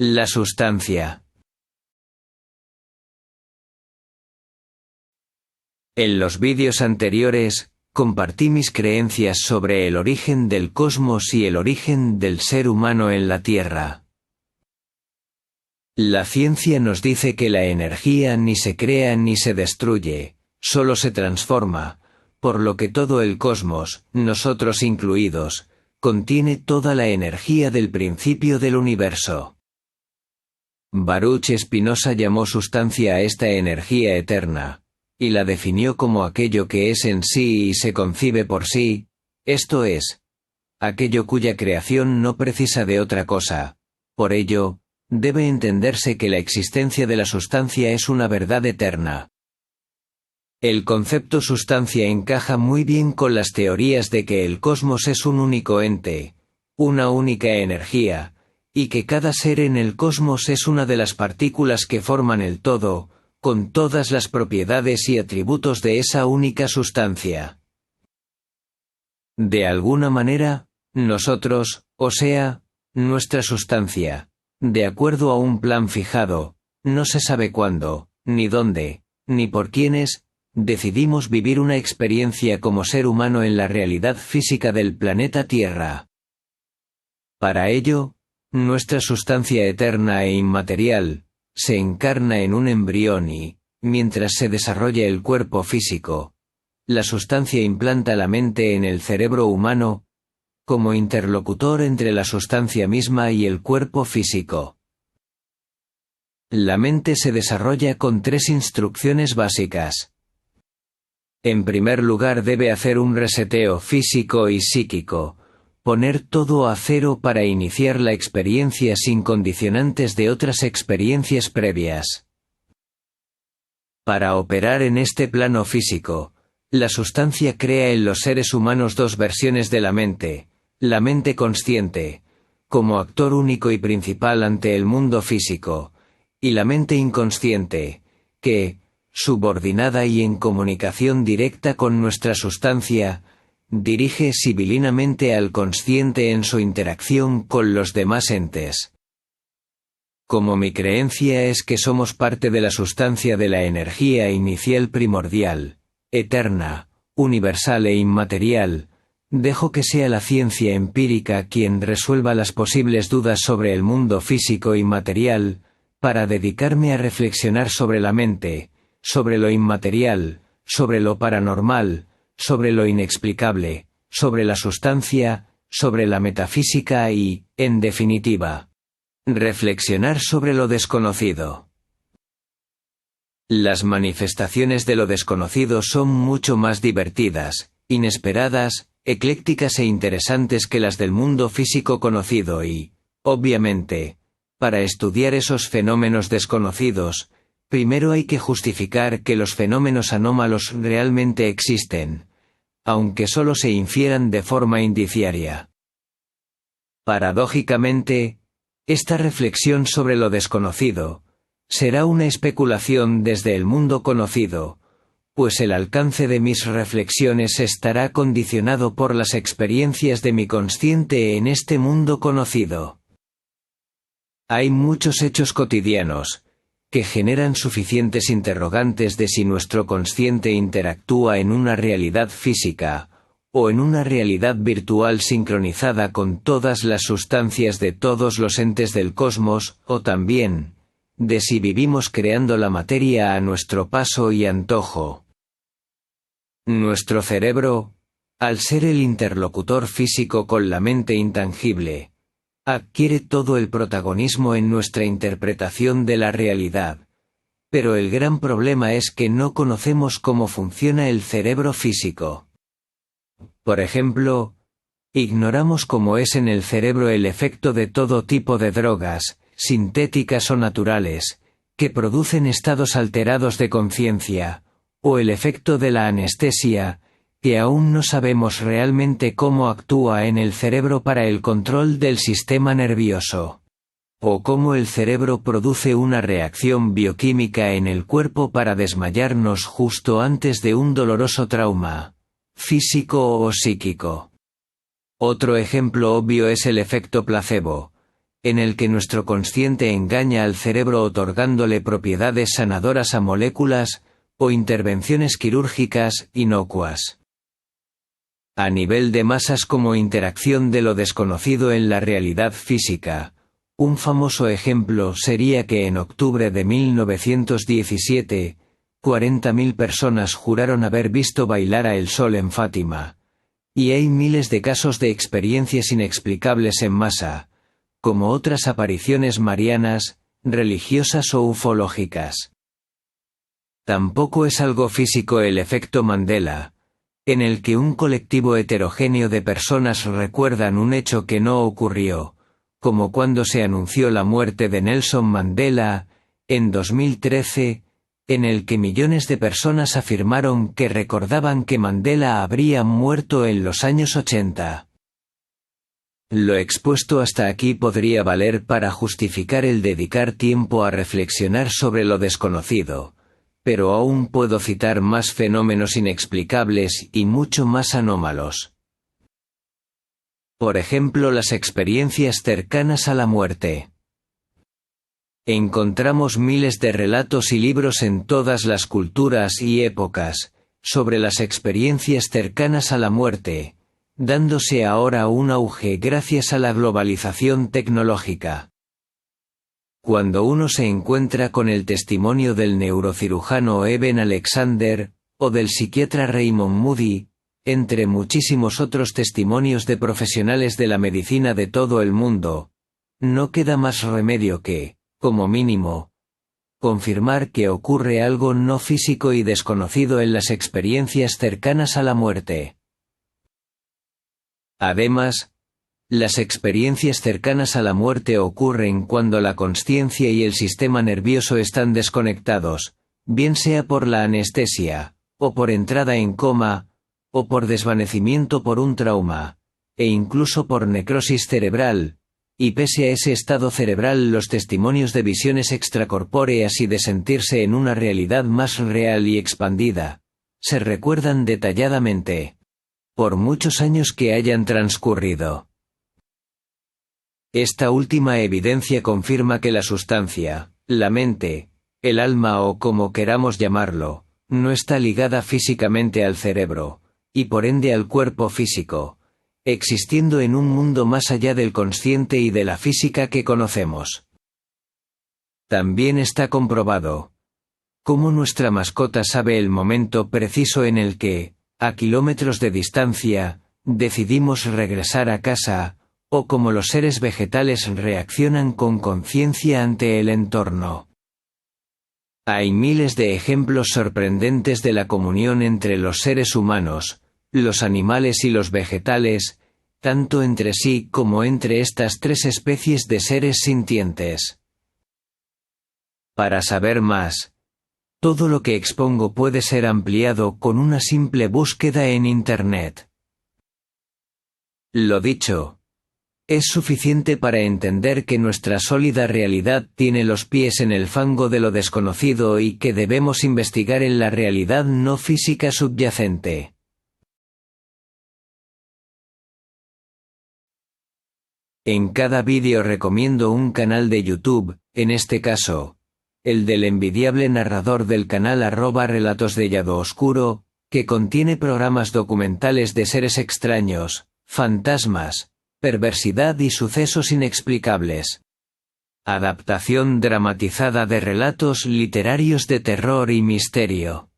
La sustancia. En los vídeos anteriores, compartí mis creencias sobre el origen del cosmos y el origen del ser humano en la Tierra. La ciencia nos dice que la energía ni se crea ni se destruye, solo se transforma, por lo que todo el cosmos, nosotros incluidos, contiene toda la energía del principio del universo. Baruch Spinoza llamó sustancia a esta energía eterna, y la definió como aquello que es en sí y se concibe por sí, esto es, aquello cuya creación no precisa de otra cosa. Por ello, debe entenderse que la existencia de la sustancia es una verdad eterna. El concepto sustancia encaja muy bien con las teorías de que el cosmos es un único ente, una única energía, y que cada ser en el cosmos es una de las partículas que forman el todo, con todas las propiedades y atributos de esa única sustancia. De alguna manera, nosotros, o sea, nuestra sustancia, de acuerdo a un plan fijado, no se sabe cuándo, ni dónde, ni por quiénes, decidimos vivir una experiencia como ser humano en la realidad física del planeta Tierra. Para ello, nuestra sustancia eterna e inmaterial se encarna en un embrión y, mientras se desarrolla el cuerpo físico, la sustancia implanta la mente en el cerebro humano, como interlocutor entre la sustancia misma y el cuerpo físico. La mente se desarrolla con 3 instrucciones básicas. En primer lugar, debe hacer un reseteo físico y psíquico, poner todo a cero para iniciar la experiencia sin condicionantes de otras experiencias previas. Para operar en este plano físico, la sustancia crea en los seres humanos 2 versiones de la mente consciente, como actor único y principal ante el mundo físico, y la mente inconsciente, que, subordinada y en comunicación directa con nuestra sustancia, dirige sibilinamente al consciente en su interacción con los demás entes. Como mi creencia es que somos parte de la sustancia de la energía inicial primordial, eterna, universal e inmaterial, dejo que sea la ciencia empírica quien resuelva las posibles dudas sobre el mundo físico y material, para dedicarme a reflexionar sobre la mente, sobre lo inmaterial, sobre lo paranormal, sobre lo inexplicable, sobre la sustancia, sobre la metafísica y, en definitiva, reflexionar sobre lo desconocido. Las manifestaciones de lo desconocido son mucho más divertidas, inesperadas, eclécticas e interesantes que las del mundo físico conocido y, obviamente, para estudiar esos fenómenos desconocidos, primero hay que justificar que los fenómenos anómalos realmente existen, aunque solo se infieran de forma indiciaria. Paradójicamente, esta reflexión sobre lo desconocido será una especulación desde el mundo conocido, pues el alcance de mis reflexiones estará condicionado por las experiencias de mi consciente en este mundo conocido. Hay muchos hechos cotidianos que generan suficientes interrogantes de si nuestro consciente interactúa en una realidad física o en una realidad virtual sincronizada con todas las sustancias de todos los entes del cosmos, o también, de si vivimos creando la materia a nuestro paso y antojo. Nuestro cerebro, al ser el interlocutor físico con la mente intangible, adquiere todo el protagonismo en nuestra interpretación de la realidad, pero el gran problema es que no conocemos cómo funciona el cerebro físico. Por ejemplo, ignoramos cómo es en el cerebro el efecto de todo tipo de drogas, sintéticas o naturales, que producen estados alterados de conciencia, o el efecto de la anestesia, que aún no sabemos realmente cómo actúa en el cerebro para el control del sistema nervioso, o cómo el cerebro produce una reacción bioquímica en el cuerpo para desmayarnos justo antes de un doloroso trauma, físico o psíquico. Otro ejemplo obvio es el efecto placebo, en el que nuestro consciente engaña al cerebro otorgándole propiedades sanadoras a moléculas, o intervenciones quirúrgicas inocuas. A nivel de masas como interacción de lo desconocido en la realidad física, un famoso ejemplo sería que en octubre de 1917, 40.000 personas juraron haber visto bailar a el sol en Fátima, y hay miles de casos de experiencias inexplicables en masa, como otras apariciones marianas, religiosas o ufológicas. Tampoco es algo físico el efecto Mandela, en el que un colectivo heterogéneo de personas recuerdan un hecho que no ocurrió, como cuando se anunció la muerte de Nelson Mandela, en 2013, en el que millones de personas afirmaron que recordaban que Mandela habría muerto en los años 80. Lo expuesto hasta aquí podría valer para justificar el dedicar tiempo a reflexionar sobre lo desconocido, pero aún puedo citar más fenómenos inexplicables y mucho más anómalos. Por ejemplo, las experiencias cercanas a la muerte. Encontramos miles de relatos y libros en todas las culturas y épocas sobre las experiencias cercanas a la muerte, dándose ahora un auge gracias a la globalización tecnológica. Cuando uno se encuentra con el testimonio del neurocirujano Eben Alexander, o del psiquiatra Raymond Moody, entre muchísimos otros testimonios de profesionales de la medicina de todo el mundo, no queda más remedio que, como mínimo, confirmar que ocurre algo no físico y desconocido en las experiencias cercanas a la muerte. Además, las experiencias cercanas a la muerte ocurren cuando la consciencia y el sistema nervioso están desconectados, bien sea por la anestesia, o por entrada en coma, o por desvanecimiento por un trauma, e incluso por necrosis cerebral, y pese a ese estado cerebral los testimonios de visiones extracorpóreas y de sentirse en una realidad más real y expandida, se recuerdan detalladamente, por muchos años que hayan transcurrido. Esta última evidencia confirma que la sustancia, la mente, el alma o como queramos llamarlo, no está ligada físicamente al cerebro, y por ende al cuerpo físico, existiendo en un mundo más allá del consciente y de la física que conocemos. También está comprobado cómo nuestra mascota sabe el momento preciso en el que, a kilómetros de distancia, decidimos regresar a casa, o cómo los seres vegetales reaccionan con conciencia ante el entorno. Hay miles de ejemplos sorprendentes de la comunión entre los seres humanos, los animales y los vegetales, tanto entre sí como entre estas tres especies de seres sintientes. Para saber más, todo lo que expongo puede ser ampliado con una simple búsqueda en Internet. Lo dicho, es suficiente para entender que nuestra sólida realidad tiene los pies en el fango de lo desconocido y que debemos investigar en la realidad no física subyacente. En cada vídeo recomiendo un canal de YouTube, en este caso, el del envidiable narrador del canal @Relatos de Lado Oscuro, que contiene programas documentales de seres extraños, fantasmas, perversidad y sucesos inexplicables. Adaptación dramatizada de relatos literarios de terror y misterio.